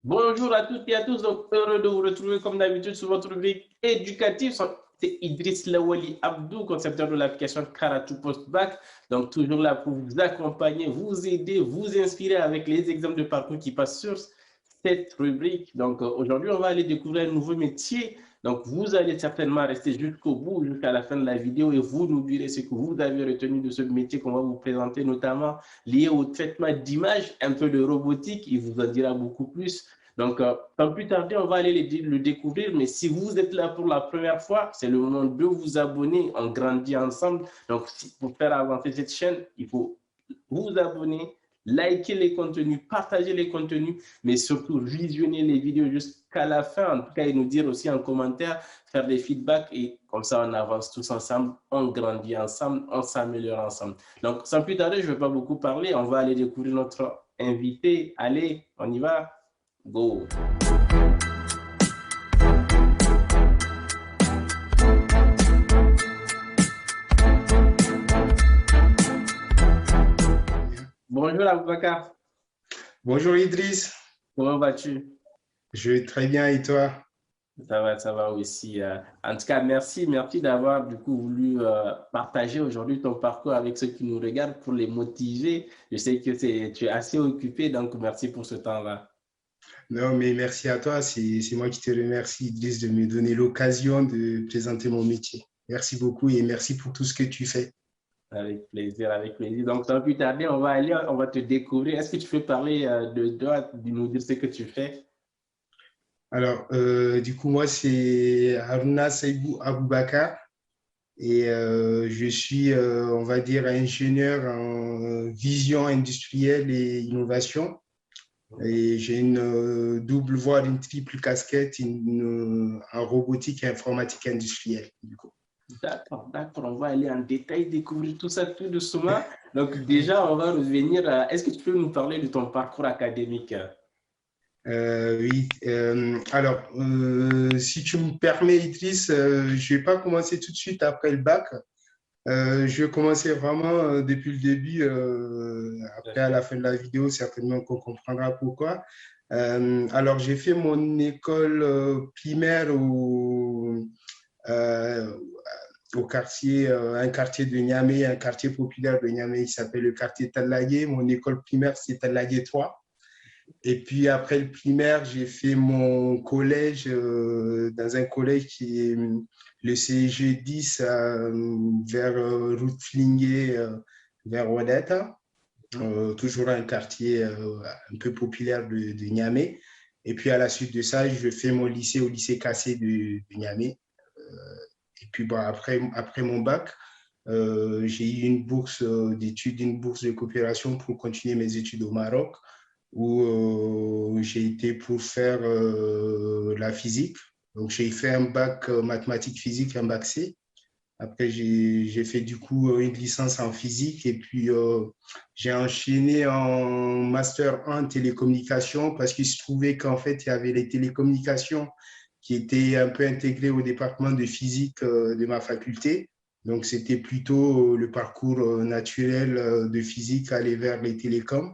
Bonjour à toutes et à tous, donc heureux de vous retrouver comme d'habitude sur votre rubrique éducative. C'est Idriss Lawali Abdou, concepteur de l'application Karatu Postbac. Donc toujours là pour vous accompagner, vous aider, vous inspirer avec les exemples de parcours qui passent sur cette rubrique. Donc aujourd'hui, on va aller découvrir un nouveau métier. Donc vous allez certainement rester jusqu'au bout, jusqu'à la fin de la vidéo et vous nous direz ce que vous avez retenu de ce métier qu'on va vous présenter, notamment lié au traitement d'images, un peu de robotique. Il vous en dira beaucoup plus. Donc, sans plus tarder, on va aller le découvrir. Mais si vous êtes là pour la première fois, c'est le moment de vous abonner. On grandit ensemble. Donc, pour faire avancer cette chaîne, il faut vous abonner, liker les contenus, partager les contenus, mais surtout visionner les vidéos jusqu'à la fin. En tout cas, et nous dire aussi en commentaire, faire des feedbacks et comme ça, on avance tous ensemble, on grandit ensemble, on s'améliore ensemble. Donc, sans plus tarder, je ne vais pas beaucoup parler. On va aller découvrir notre invité. Allez, on y va. Go. Bonjour Aboubakar. Bonjour Idriss, Comment vas-tu? je vais très bien et toi? Ça va aussi. En tout cas, merci d'avoir du coup voulu partager aujourd'hui ton parcours avec ceux qui nous regardent pour les motiver. Je sais que tu es assez occupé, donc merci pour ce temps-là. Non, mais merci à toi, c'est moi qui te remercie Idriss de me donner l'occasion de présenter mon métier. Merci beaucoup et merci pour tout ce que tu fais. Avec plaisir, avec plaisir. Donc, sans plus tarder, on va te découvrir. Est-ce que tu peux parler de toi, de nous dire ce que tu fais? Alors, du coup, moi, c'est Haruna Saïbou Aboubakar et je suis, on va dire, ingénieur en vision industrielle et innovation. Et j'ai une double, voire une triple casquette en robotique et informatique industrielle, du coup. D'accord, d'accord. On va aller en détail découvrir tout ça tout doucement. Donc, déjà, on va revenir à... Est-ce que tu peux nous parler de ton parcours académique? Oui, alors, si tu me permets, Idriss, je ne vais pas commencer tout de suite après le bac. Je vais commencer vraiment depuis le début. Après, à la fin de la vidéo, certainement qu'on comprendra pourquoi. Alors, j'ai fait mon école primaire euh, au quartier, un quartier de Niamey, un quartier populaire de Niamey, il s'appelle le quartier Talagué. Mon école primaire, c'est Talagué 3. Et puis après le primaire, j'ai fait mon collège dans un collège qui est le CEG 10 vers route Flingué, vers Ouadata, toujours un quartier un peu populaire de Niamey. Et puis à la suite de ça, je fais mon lycée au lycée Cassé de Niamey. Et puis bon, après mon bac, j'ai eu une bourse d'études, une bourse de coopération pour continuer mes études au Maroc où j'ai été pour faire la physique. Donc, j'ai fait un bac mathématiques physique, un bac C. Après, j'ai fait du coup une licence en physique et puis j'ai enchaîné en master 1 télécommunications parce qu'il se trouvait qu'en fait, il y avait les télécommunications qui étaient un peu intégrées au département de physique de ma faculté. Donc, c'était plutôt le parcours naturel de physique aller vers les télécoms.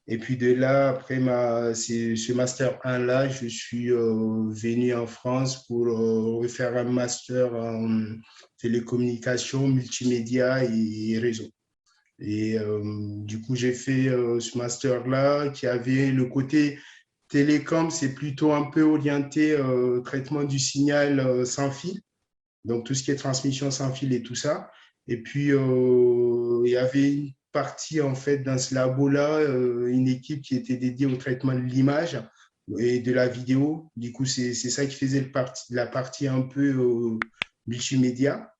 Et puis de là, après ce master 1-là, je suis venu en France pour refaire un master en télécommunications, multimédia et réseau. Et du coup, j'ai fait ce master-là qui avait le côté télécom, c'est plutôt un peu orienté traitement du signal sans fil, donc tout ce qui est transmission sans fil et tout ça. Et puis, il y avait une partie, en fait, dans ce labo-là, une équipe qui était dédiée au traitement de l'image et de la vidéo. Du coup, c'est ça qui faisait la partie un peu multimédia.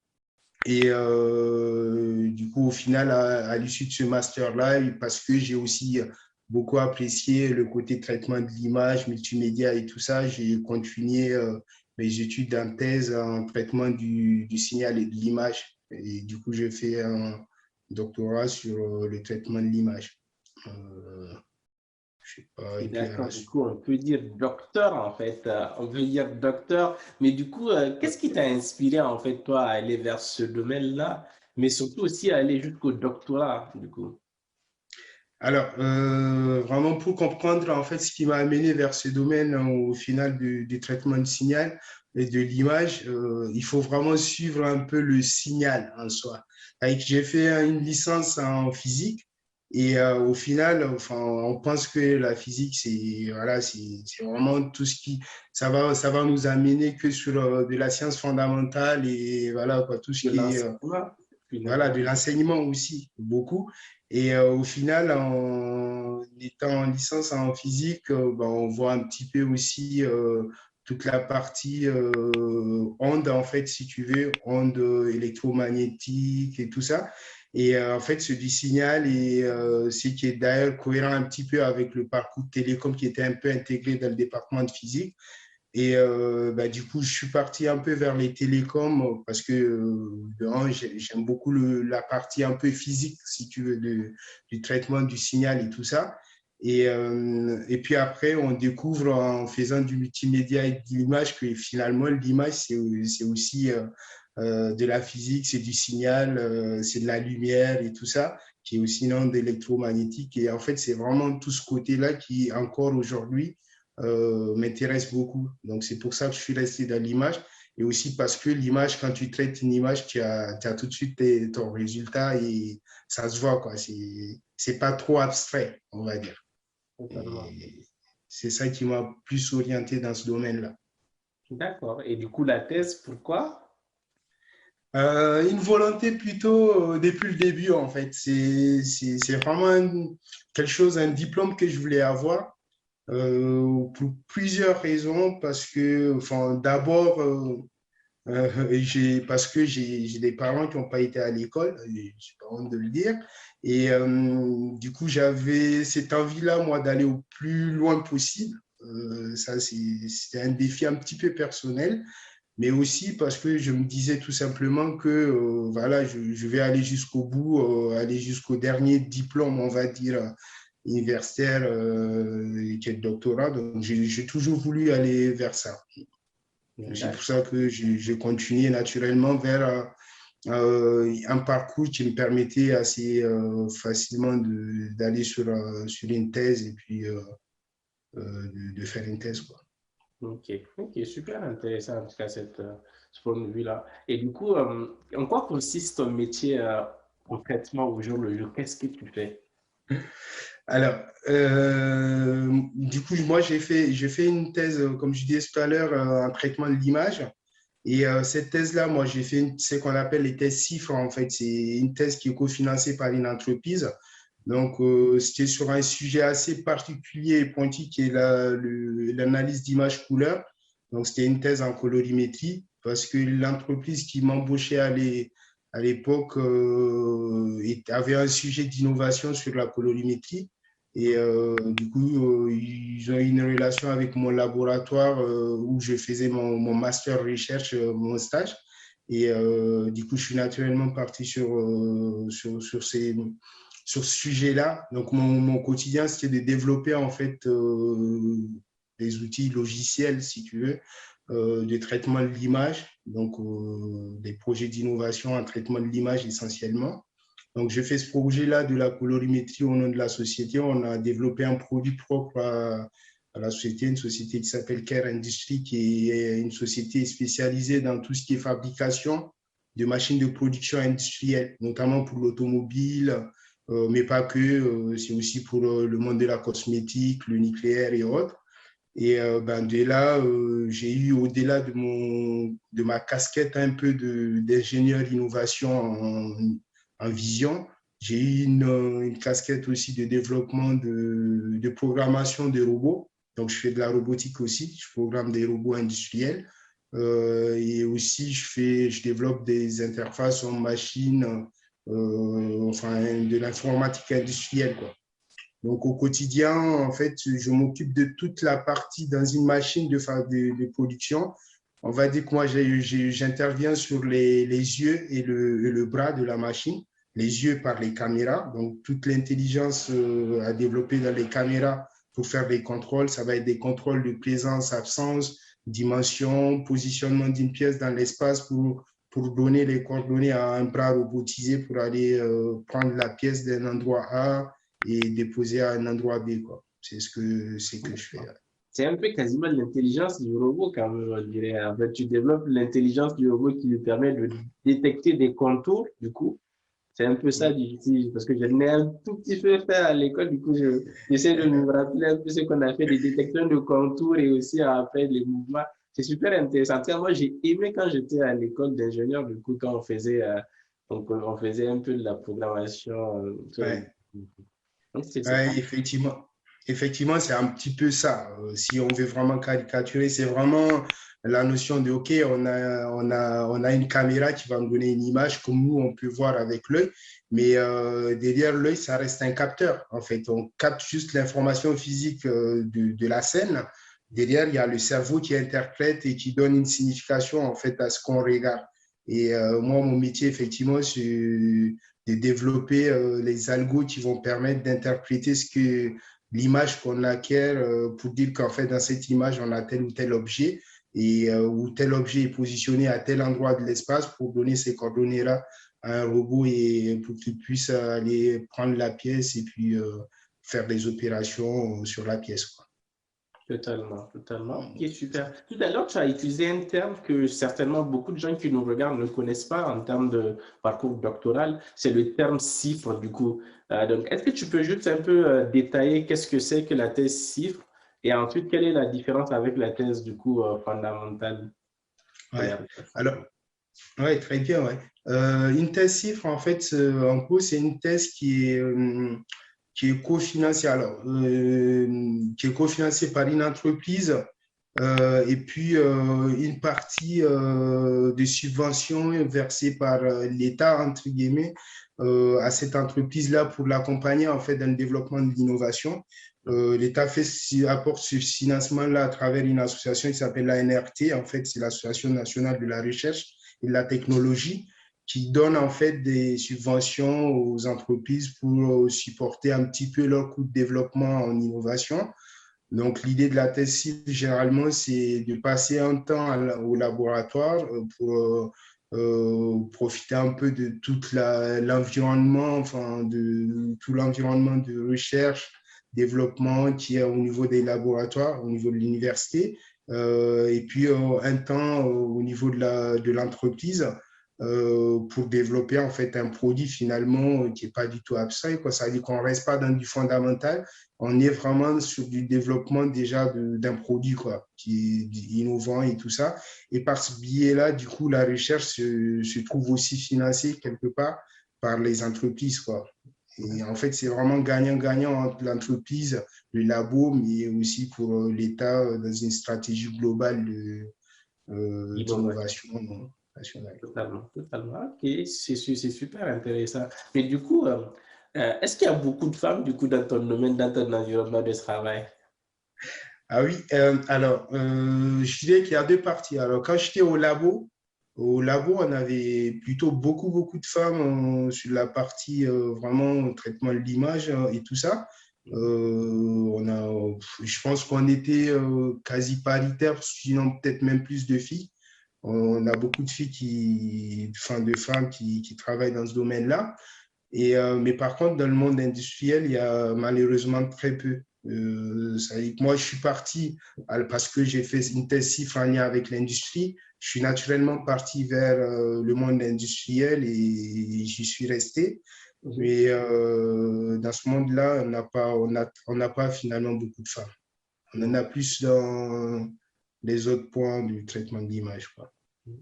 Et du coup, au final, à l'issue de ce master-là, parce que j'ai aussi beaucoup apprécié le côté traitement de l'image, multimédia et tout ça, j'ai continué mes études en thèse en traitement du signal et de l'image. Et du coup, j'ai fait un doctorat sur le traitement de l'image. Je sais pas, et puis à la D'accord, du suite. coup, on peut dire docteur en fait. On peut dire docteur. Mais du coup, qu'est-ce qui t'a inspiré en fait, toi, à aller vers ce domaine-là, mais surtout aussi à aller jusqu'au doctorat, du coup? Alors, vraiment pour comprendre en fait ce qui m'a amené vers ce domaine au final du traitement de signal et de l'image, il faut vraiment suivre un peu le signal en soi. J'ai fait une licence en physique et au final, enfin, on pense que la physique, c'est voilà, c'est vraiment tout ce qui ça va nous amener que sur de la science fondamentale et voilà quoi, tout ce De qui est l'enseignement, voilà, de finalement. l'enseignement aussi, beaucoup. Et au final, en étant en licence en physique, ben, on voit un petit peu aussi toute la partie onde, en fait, si tu veux, onde électromagnétique et tout ça. Et en fait, ce du signal, et ce qui est d'ailleurs cohérent un petit peu avec le parcours télécom qui était un peu intégré dans le département de physique. Et bah, du coup, je suis parti un peu vers les télécoms parce que j'aime beaucoup la partie un peu physique, si tu veux, du traitement du signal et tout ça. Et puis après, on découvre en faisant du multimédia et de l'image que finalement, l'image, c'est aussi de la physique, c'est du signal, c'est de la lumière et tout ça, qui est aussi une onde électromagnétique. Et en fait, c'est vraiment tout ce côté-là qui, encore aujourd'hui, m'intéresse beaucoup. Donc, c'est pour ça que je suis resté dans l'image. Et aussi parce que l'image, quand tu traites une image, tu as tout de suite ton résultat et ça se voit, quoi. C'est pas trop abstrait, on va dire. Totalement. Et c'est ça qui m'a plus orienté dans ce domaine-là. D'accord. Et du coup, la thèse, pourquoi? Une volonté plutôt depuis le début, en fait. C'est vraiment quelque chose, un diplôme que je voulais avoir. Pour plusieurs raisons, parce que, enfin, d'abord, parce que j'ai des parents qui n'ont pas été à l'école, j'ai pas honte de le dire, et du coup, j'avais cette envie-là, moi, d'aller au plus loin possible. Ça, c'était un défi un petit peu personnel, mais aussi parce que je me disais tout simplement que, voilà, je vais aller jusqu'au bout, aller jusqu'au dernier diplôme, on va dire, universitaire qui est le doctorat. Donc, j'ai toujours voulu aller vers ça. C'est pour ça D'accord. que j'ai continué naturellement vers un parcours qui me permettait assez facilement d'aller sur une thèse et puis de faire une thèse, quoi. Ok, ok, super intéressant en tout cas ce point de vue-là. Et du coup, en quoi consiste ton métier concrètement au jour le jour? Qu'est-ce que tu fais? Alors, du coup, moi, j'ai fait une thèse, comme je disais tout à l'heure, en traitement de l'image. Et cette thèse-là, moi, j'ai fait ce qu'on appelle les thèses CIFRE, en fait. C'est une thèse qui est cofinancée par une entreprise. Donc, c'était sur un sujet assez particulier et pointu qui est l'analyse d'image couleur. Donc, c'était une thèse en colorimétrie parce que l'entreprise qui m'embauchait à l'époque avait un sujet d'innovation sur la colorimétrie. Et du coup, ils ont eu une relation avec mon laboratoire où je faisais mon master recherche, mon stage. Et du coup, je suis naturellement parti sur ce sujet-là. Donc, mon quotidien, c'était de développer en fait des outils logiciels, si tu veux, de traitement de l'image, donc des projets d'innovation en traitement de l'image essentiellement. Donc, j'ai fait ce projet-là de la colorimétrie au nom de la société. On a développé un produit propre à la société, une société qui s'appelle Care Industry, qui est une société spécialisée dans tout ce qui est fabrication de machines de production industrielle, notamment pour l'automobile, mais pas que. C'est aussi pour le monde de la cosmétique, le nucléaire et autres. Et ben, de là, j'ai eu, au-delà de ma casquette un peu d'ingénieur innovation en vision, j'ai eu une casquette aussi de développement de programmation de robots. Donc, je fais de la robotique aussi, je programme des robots industriels. Et aussi, je développe des interfaces en machine, enfin, de l'informatique industrielle, quoi. Donc, au quotidien, en fait, je m'occupe de toute la partie dans une machine de production. On va dire que moi, j'interviens sur les yeux et le bras de la machine. Les yeux par les caméras. Donc, toute l'intelligence à développer dans les caméras pour faire des contrôles. Ça va être des contrôles de présence, absence, dimension, positionnement d'une pièce dans l'espace pour donner les coordonnées à un bras robotisé pour aller prendre la pièce d'un endroit A et déposer à un endroit B, quoi. C'est ce que je fais. C'est un peu quasiment l'intelligence du robot, quand même, on dirait. En fait, tu développes l'intelligence du robot qui lui permet de détecter des contours, du coup. C'est un peu ça, parce que je l'ai un tout petit peu fait à l'école, du coup, j'essaie de me rappeler un peu ce qu'on a fait, des détections de contours et aussi après les mouvements. C'est super intéressant. Moi, j'ai aimé quand j'étais à l'école d'ingénieur, du coup, quand on faisait un peu de la programmation. Ouais. Donc, c'est Ouais, effectivement, c'est un petit peu ça. Si on veut vraiment caricaturer, c'est vraiment la notion de, OK, on a une caméra qui va nous donner une image comme nous, on peut voir avec l'œil, mais derrière l'œil, ça reste un capteur. En fait, on capte juste l'information physique de la scène. Derrière, il y a le cerveau qui interprète et qui donne une signification, en fait, à ce qu'on regarde. Et moi, mon métier, effectivement, c'est de développer les algos qui vont permettre d'interpréter l'image qu'on acquiert pour dire qu'en fait, dans cette image, on a tel ou tel objet et où tel objet est positionné à tel endroit de l'espace pour donner ces coordonnées-là à un robot et pour qu'il puisse aller prendre la pièce et puis faire des opérations sur la pièce, quoi. Totalement, totalement. Ok, super. Tout à l'heure, tu as utilisé un terme que certainement beaucoup de gens qui nous regardent ne connaissent pas en termes de parcours doctoral. C'est le terme CIFRE, du coup. Donc, est-ce que tu peux juste un peu détailler qu'est-ce que c'est que la thèse CIFRE et ensuite, quelle est la différence avec la thèse, du coup, fondamentale? Ouais. Alors, ouais, très bien, ouais. Une thèse CIFRE, en fait, en gros, c'est une thèse qui est cofinancée, qui est cofinancée par une entreprise et puis une partie des subventions versées par l'État, entre guillemets, à cette entreprise-là pour l'accompagner en fait dans le développement de l'innovation. L'État apporte ce financement-là à travers une association qui s'appelle l'ANRT. En fait, c'est l'Association nationale de la recherche et de la technologie qui donne en fait des subventions aux entreprises pour supporter un petit peu leur coût de développement en innovation. Donc, l'idée de la thèse cible, généralement, c'est de passer un temps au laboratoire pour profiter un peu de tout l'environnement, enfin, de tout l'environnement de recherche, développement qui est au niveau des laboratoires, au niveau de l'université, et puis un temps au niveau de l'entreprise pour développer en fait un produit finalement qui n'est pas du tout abstrait, quoi. Ça veut dire qu'on ne reste pas dans du fondamental, on est vraiment sur du développement déjà d'un produit quoi, qui est innovant et tout ça. Et par ce biais-là, du coup, la recherche se trouve aussi financée quelque part par les entreprises, quoi. Et en fait, c'est vraiment gagnant-gagnant entre l'entreprise, le labo, mais aussi pour l'État dans une stratégie globale d'innovation nationale. Totalement, totalement. Ok, c'est super intéressant. Mais du coup, est-ce qu'il y a beaucoup de femmes du coup dans ton domaine, dans ton environnement de travail? Ah oui, alors, je dirais qu'il y a deux parties. Alors, quand j'étais au labo, on avait plutôt beaucoup de femmes sur la partie vraiment traitement de l'image et tout ça. Je pense qu'on était quasi paritaire, sinon peut-être même plus de filles. On a beaucoup de filles enfin de femmes qui travaillent dans ce domaine-là. Mais par contre, dans le monde industriel, il y a malheureusement très peu. Ça veut dire que moi, je suis parti parce que j'ai fait une thèse CIFRE en lien avec l'industrie. Je suis naturellement parti vers le monde industriel et j'y suis resté. Mais dans ce monde-là, on n'a pas finalement beaucoup de femmes. On en a plus dans les autres points du traitement d'image, quoi.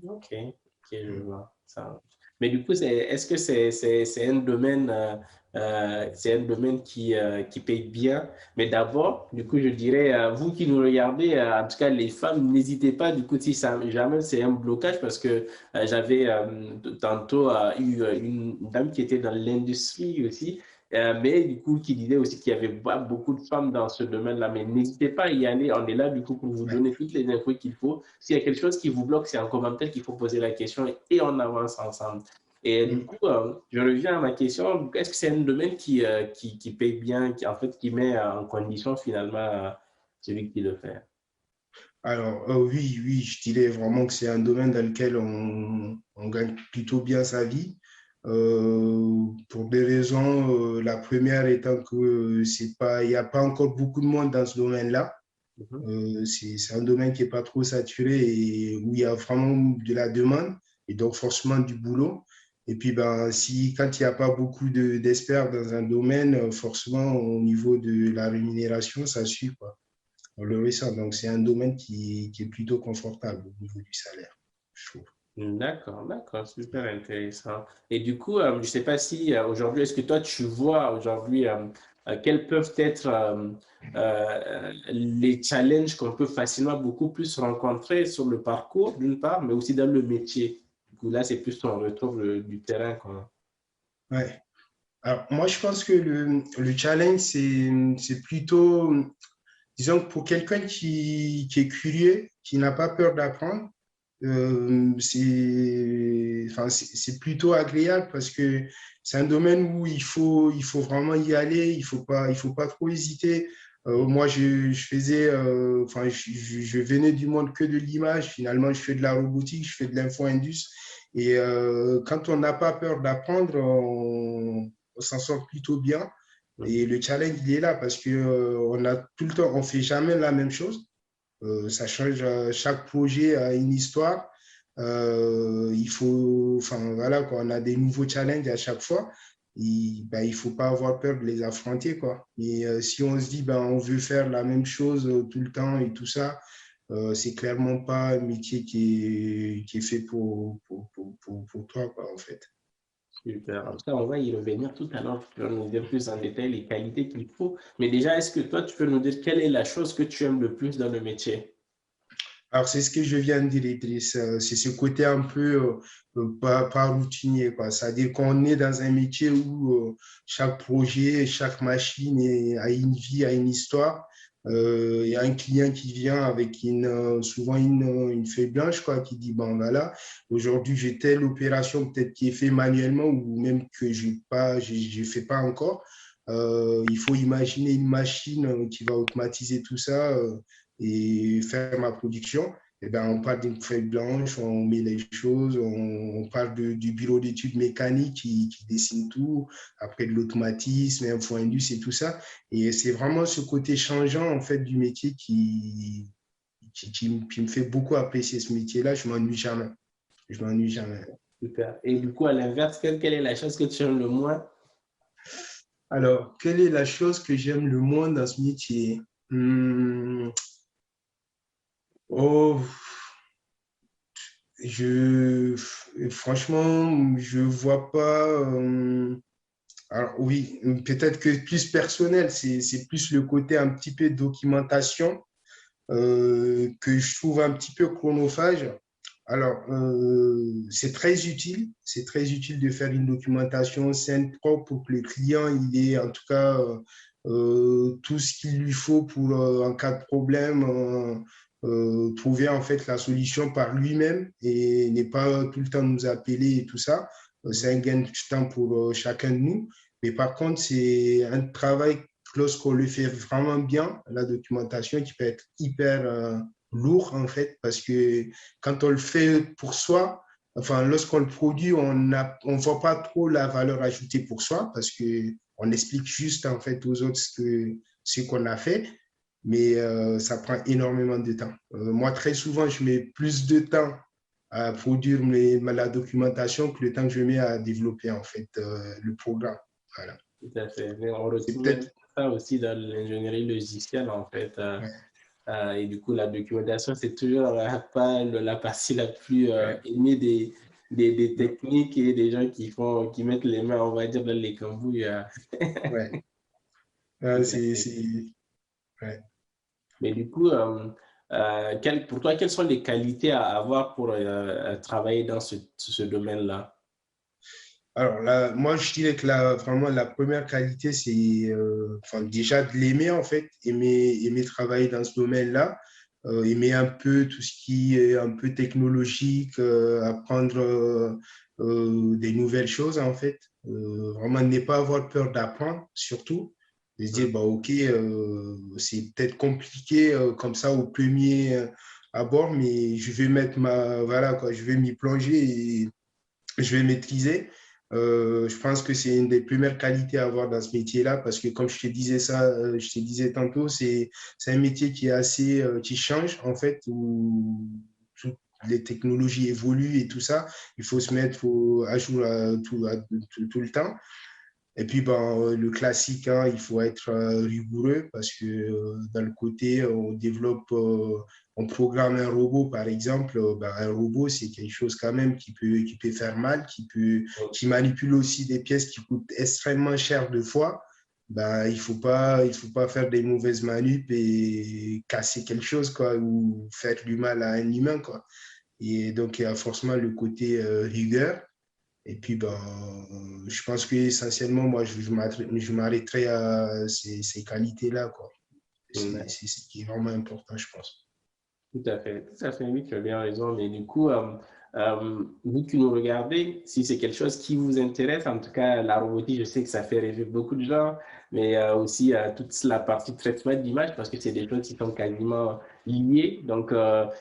Ok, ok, je vois ça. Mais du coup, est-ce que c'est un domaine qui paye bien? Mais d'abord, du coup, je dirais, vous qui nous regardez, en tout cas les femmes, n'hésitez pas, du coup, si ça, jamais c'est un blocage, parce que j'avais tantôt eu une dame qui était dans l'industrie aussi, mais du coup, qui disait aussi qu'il y avait pas beaucoup de femmes dans ce domaine-là. Mais n'hésitez pas à y aller. On est là, du coup, pour vous Ouais. donner toutes les infos qu'il faut. S'il y a quelque chose qui vous bloque, c'est en commentaire qu'il faut poser la question et on avance ensemble. Et du coup, je reviens à ma question. Est-ce que c'est un domaine qui paye bien, en fait, qui met en condition finalement celui qui le fait? Alors, oui, je dirais vraiment que c'est un domaine dans lequel on gagne plutôt bien sa vie. pour des raisons. La première étant que il n'y a pas encore beaucoup de monde dans ce domaine-là. C'est un domaine qui n'est pas trop saturé et où il y a vraiment de la demande et donc forcément du boulot. Et puis, quand il n'y a pas beaucoup d'experts dans un domaine, forcément, au niveau de la rémunération, ça suit, quoi. On le ressent. Donc, c'est un domaine qui est plutôt confortable au niveau du salaire, je trouve. D'accord, d'accord, super intéressant. Et du coup, je ne sais pas si aujourd'hui, est-ce que toi, tu vois aujourd'hui quels peuvent être les challenges qu'on peut facilement beaucoup plus rencontrer sur le parcours, d'une part, mais aussi dans le métier. Du coup, là, c'est plus ton retour du terrain, quoi. Ouais. Alors, moi, je pense que le challenge, c'est plutôt, disons, que pour quelqu'un qui est curieux, qui n'a pas peur d'apprendre, c'est plutôt agréable parce que c'est un domaine où il faut vraiment y aller, il faut pas trop hésiter. Moi, je faisais, je venais du monde que de l'image. Finalement, je fais de la robotique, je fais de l'info-indus. Et quand on n'a pas peur d'apprendre, on s'en sort plutôt bien. Et le challenge, il est là parce que on a tout le temps, on fait jamais la même chose. Ça change, chaque projet a une histoire. Voilà, quoi, on a des nouveaux challenges à chaque fois. Il ne faut pas avoir peur de les affronter, quoi. Et si on se dit, on veut faire la même chose tout le temps et tout ça, c'est clairement pas un métier qui est fait pour toi, quoi, en fait. Super. En tout cas, on va y revenir tout à l'heure. Tu vas nous dire plus en détail les qualités qu'il faut. Mais déjà, est-ce que toi, tu peux nous dire quelle est la chose que tu aimes le plus dans le métier? Alors, c'est ce que je viens de dire, Idriss. C'est ce côté un peu pas routinier, quoi. C'est-à-dire qu'on est dans un métier où chaque projet, chaque machine a une vie, a une histoire. Il y a un client qui vient avec souvent une feuille blanche, quoi, qui dit, bon, voilà, aujourd'hui, j'ai telle opération peut-être qui est faite manuellement ou même que je fais pas encore. Il faut imaginer une machine qui va automatiser tout ça. Et faire ma production, eh ben, on part d'une feuille blanche, on met les choses, on part du bureau d'études mécaniques qui dessine tout, après de l'automatisme, info-indus et tout ça. Et c'est vraiment ce côté changeant en fait du métier qui me fait beaucoup apprécier ce métier-là. Je m'ennuie jamais. Je m'ennuie jamais. Super. Et du coup, à l'inverse, quelle est la chose que tu aimes le moins? Alors, quelle est la chose que j'aime le moins dans ce métier? Oh, franchement, je vois pas. Alors oui, peut-être que plus personnel, c'est plus le côté un petit peu documentation que je trouve un petit peu chronophage. Alors, c'est très utile de faire une documentation saine, propre pour que le client, il ait en tout cas tout ce qu'il lui faut pour, en cas de problème, trouver en fait la solution par lui-même et n'est pas tout le temps nous appeler et tout ça. C'est un gain de temps pour chacun de nous. Mais par contre, c'est un travail, lorsqu'on le fait vraiment bien, la documentation qui peut être hyper lourd en fait, parce que quand on le fait pour soi, enfin, lorsqu'on le produit, on voit pas trop la valeur ajoutée pour soi, parce qu'on explique juste en fait aux autres ce qu'on a fait, mais ça prend énormément de temps. Moi, très souvent, je mets plus de temps à produire la documentation que le temps que je mets à développer en fait le programme. Voilà. Tout à fait. Mais on C'est retrouve même peut-être. ça aussi dans l'ingénierie logicielle, en fait. Ouais, Et du coup, la documentation, c'est toujours pas la partie la plus ouais, aimée des non, techniques et des gens qui mettent les mains, on va dire, dans les cambouis. ouais. Tout à C'est, fait. ouais. Mais du coup, pour toi, quelles sont les qualités à avoir pour travailler dans ce domaine-là? Alors là, moi, je dirais que vraiment, la première qualité, c'est enfin, déjà de l'aimer, en fait, aimer travailler dans ce domaine-là, aimer un peu tout ce qui est un peu technologique, apprendre des nouvelles choses, en fait. Vraiment, ne pas avoir peur d'apprendre, surtout. De se dire, bah, OK, c'est peut-être compliqué comme ça au premier abord, mais je vais mettre voilà, quoi, je vais m'y plonger et je vais maîtriser. Je pense que c'est une des premières qualités à avoir dans ce métier-là parce que comme je te disais tantôt, c'est un métier qui est assez, qui change en fait, où toutes les technologies évoluent et tout ça. Il faut se mettre à jour tout le temps. Et puis, ben, le classique, hein, il faut être rigoureux parce que dans le côté, on développe, on programme un robot, par exemple. Ben, un robot, c'est quelque chose quand même qui peut faire mal, qui manipule aussi des pièces qui coûtent extrêmement cher de fois. Ben, il faut pas faire des mauvaises manip et casser quelque chose, quoi, ou faire du mal à un humain, quoi. Et donc, il y a forcément le côté rigueur. Et puis, ben, je pense qu'essentiellement, moi, je m'arrêterai à ces qualités-là, quoi. C'est ce qui est vraiment important, je pense. Tout à fait, oui, tu as bien raison. Mais du coup, vous qui nous regardez, si c'est quelque chose qui vous intéresse, en tout cas, la robotique, je sais que ça fait rêver beaucoup de gens, mais aussi toute la partie traitement d'image, parce que c'est des choses qui sont quasiment liées. Donc,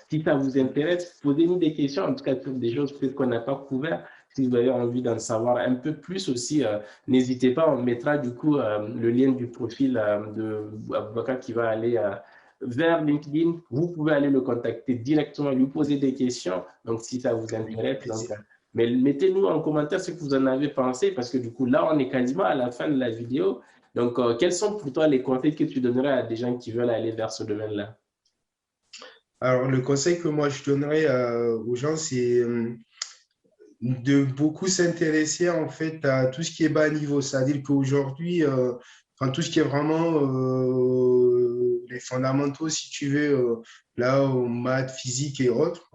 si ça vous intéresse, posez-nous des questions, en tout cas, sur des choses peut-être qu'on n'a pas couvertes. Si vous avez envie d'en savoir un peu plus aussi, n'hésitez pas, on mettra du coup le lien du profil de Aboubacar qui va aller vers LinkedIn. Vous pouvez aller le contacter directement, lui poser des questions. Donc, si ça vous Avec grand intéresse, donc, plaisir. mais mettez-nous en commentaire ce que vous en avez pensé, parce que du coup, là, on est quasiment à la fin de la vidéo. Donc, quels sont pour toi les conseils que tu donnerais à des gens qui veulent aller vers ce domaine-là? Alors, le conseil que moi, je donnerais aux gens, c'est de beaucoup s'intéresser en fait à tout ce qui est bas niveau. C'est-à-dire qu'aujourd'hui, enfin, tout ce qui est vraiment les fondamentaux, si tu veux, là, aux maths, physique et autres,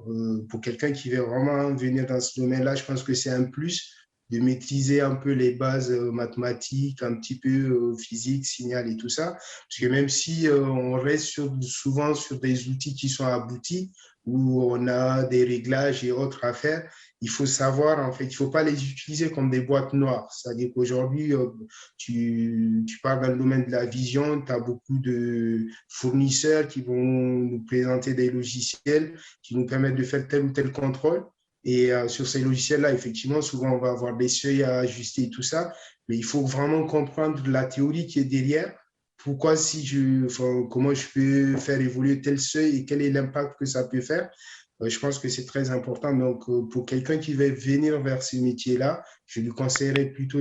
pour quelqu'un qui veut vraiment venir dans ce domaine-là, je pense que c'est un plus de maîtriser un peu les bases mathématiques, un petit peu physique, signal et tout ça. Parce que même si on reste souvent sur des outils qui sont aboutis, où on a des réglages et autres à faire, il faut savoir, en fait, il ne faut pas les utiliser comme des boîtes noires. C'est-à-dire qu'aujourd'hui, tu pars dans le domaine de la vision, tu as beaucoup de fournisseurs qui vont nous présenter des logiciels qui nous permettent de faire tel ou tel contrôle. Et sur ces logiciels-là, effectivement, souvent, on va avoir des seuils à ajuster et tout ça. Mais il faut vraiment comprendre la théorie qui est derrière. Pourquoi, enfin, comment je peux faire évoluer tel seuil et quel est l'impact que ça peut faire. Je pense que c'est très important. Donc, pour quelqu'un qui veut venir vers ce métier-là, je lui conseillerais plutôt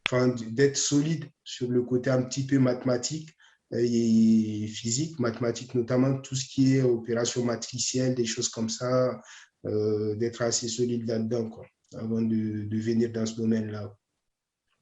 enfin, d'être solide sur le côté un petit peu mathématique et physique, mathématique notamment, tout ce qui est opération matricielle, des choses comme ça, d'être assez solide là-dedans, quoi, avant de venir dans ce domaine-là.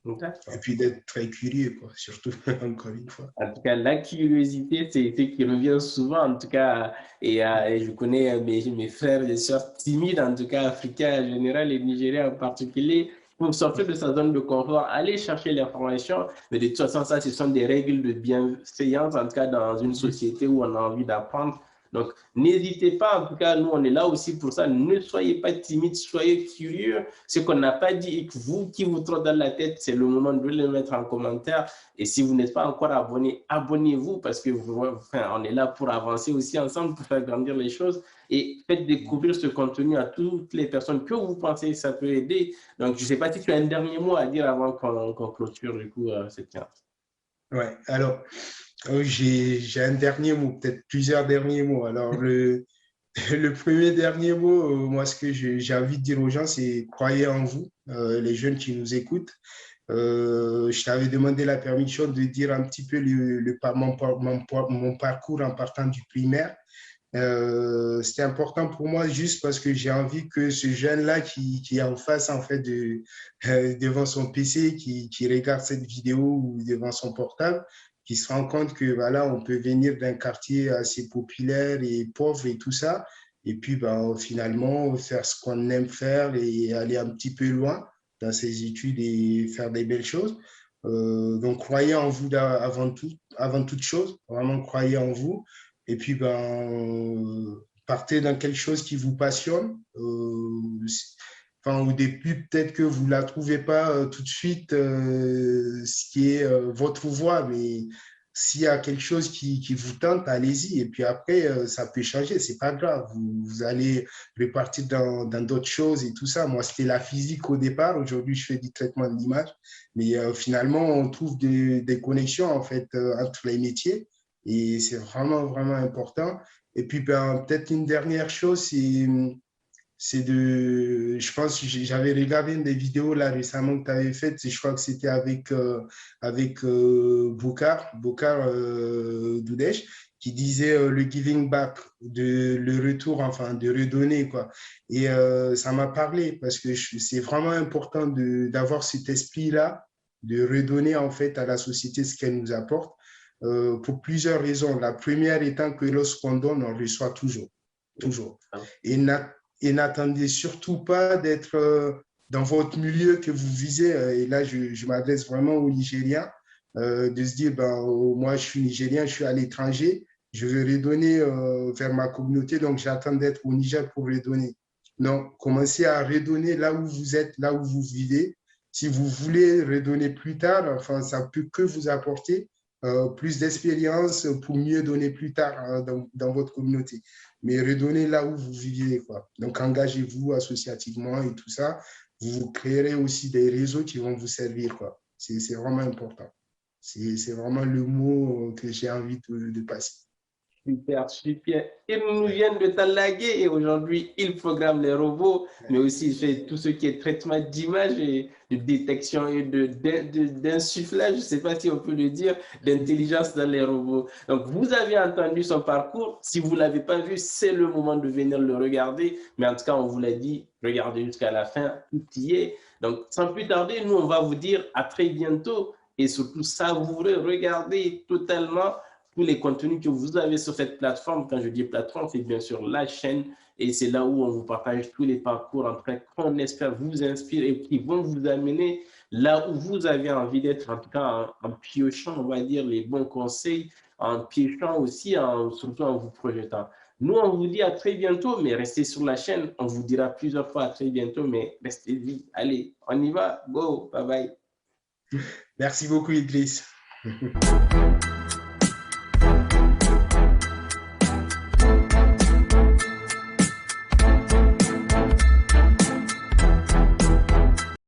Et puis d'être très curieux, quoi, surtout, encore une fois. En tout cas, la curiosité, c'est ce qui revient souvent, en tout cas, et je connais mes frères et sœurs timides, en tout cas africains en général et nigériens en particulier, pour sortir de sa zone de confort, aller chercher l'information, mais de toute façon, ça, ce sont des règles de bienséance, en tout cas, dans une société où on a envie d'apprendre. Donc, n'hésitez pas, en tout cas, nous, on est là aussi pour ça. Ne soyez pas timide, soyez curieux. Ce qu'on n'a pas dit et que vous qui vous trotte dans la tête, c'est le moment de le mettre en commentaire. Et si vous n'êtes pas encore abonné, abonnez-vous parce que enfin, on est là pour avancer aussi ensemble, pour faire grandir les choses. Et faites découvrir ce contenu à toutes les personnes que vous pensez que ça peut aider. Donc, je ne sais pas si tu as un dernier mot à dire avant qu'on clôture du coup cette séance. Ouais, alors, j'ai un dernier mot, peut-être plusieurs derniers mots. Alors, le premier dernier mot, moi, ce que j'ai envie de dire aux gens, c'est croyez en vous, les jeunes qui nous écoutent. Je t'avais demandé la permission de dire un petit peu mon parcours en partant du primaire. C'était important pour moi juste parce que j'ai envie que ce jeune-là qui est en face en fait devant son PC, qui regarde cette vidéo ou devant son portable, qui se rend compte que voilà, on peut venir d'un quartier assez populaire et pauvre et tout ça, et puis ben, finalement faire ce qu'on aime faire et aller un petit peu loin dans ses études et faire des belles choses. Donc croyez en vous avant toute chose, vraiment croyez en vous. Et puis, ben, partez dans quelque chose qui vous passionne. Enfin, au début, peut-être que vous ne la trouvez pas tout de suite, ce qui est votre voie, mais s'il y a quelque chose qui vous tente, allez-y. Et puis après, ça peut changer, c'est pas grave. Vous allez repartir dans d'autres choses et tout ça. Moi, c'était la physique au départ. Aujourd'hui, je fais du traitement de l'image. Mais finalement, on trouve des connexions en fait entre les métiers et c'est vraiment, vraiment important. Et puis, peut-être une dernière chose, je pense que j'avais regardé une des vidéos là récemment que tu avais faites, je crois que c'était avec Bokar Doudesh, qui disait le giving back, le retour, enfin, de redonner, quoi. Et ça m'a parlé parce que c'est vraiment important d'avoir cet esprit-là, de redonner en fait à la société ce qu'elle nous apporte, pour plusieurs raisons. La première étant que lorsqu'on donne, on reçoit toujours. Toujours. Et n'attendez surtout pas d'être dans votre milieu que vous visez. Et là, je m'adresse vraiment aux Nigériens, de se dire, moi, je suis Nigérien, je suis à l'étranger, je veux redonner vers ma communauté, donc j'attends d'être au Niger pour redonner. Non, commencez à redonner là où vous êtes, là où vous vivez. Si vous voulez redonner plus tard, enfin, ça ne peut que vous apporter plus d'expérience pour mieux donner plus tard dans votre communauté. Mais redonnez là où vous vivez, quoi. Donc, engagez-vous associativement et tout ça. Vous créerez aussi des réseaux qui vont vous servir, quoi. C'est vraiment important. C'est vraiment le mot que j'ai envie de passer. Super, super. Il nous vient de Talagué et aujourd'hui, il programme les robots, mais aussi il fait tout ce qui est traitement d'image et de détection et d'insufflage, je ne sais pas si on peut le dire, d'intelligence dans les robots. Donc, vous avez entendu son parcours. Si vous ne l'avez pas vu, c'est le moment de venir le regarder. Mais en tout cas, on vous l'a dit, regardez jusqu'à la fin, tout y est. Donc, sans plus tarder, nous, on va vous dire à très bientôt et surtout savourez, regardez totalement tous les contenus que vous avez sur cette plateforme. Quand je dis plateforme, c'est bien sûr la chaîne et c'est là où on vous partage tous les parcours en train qu'on espère vous inspirer et qui vont vous amener là où vous avez envie d'être, en tout cas en piochant, on va dire, les bons conseils, en piochant aussi, surtout en vous projetant. Nous, on vous dit à très bientôt, mais restez sur la chaîne. On vous dira plusieurs fois à très bientôt, mais restez-y. Allez, on y va. Go, bye bye. Merci beaucoup, Idriss.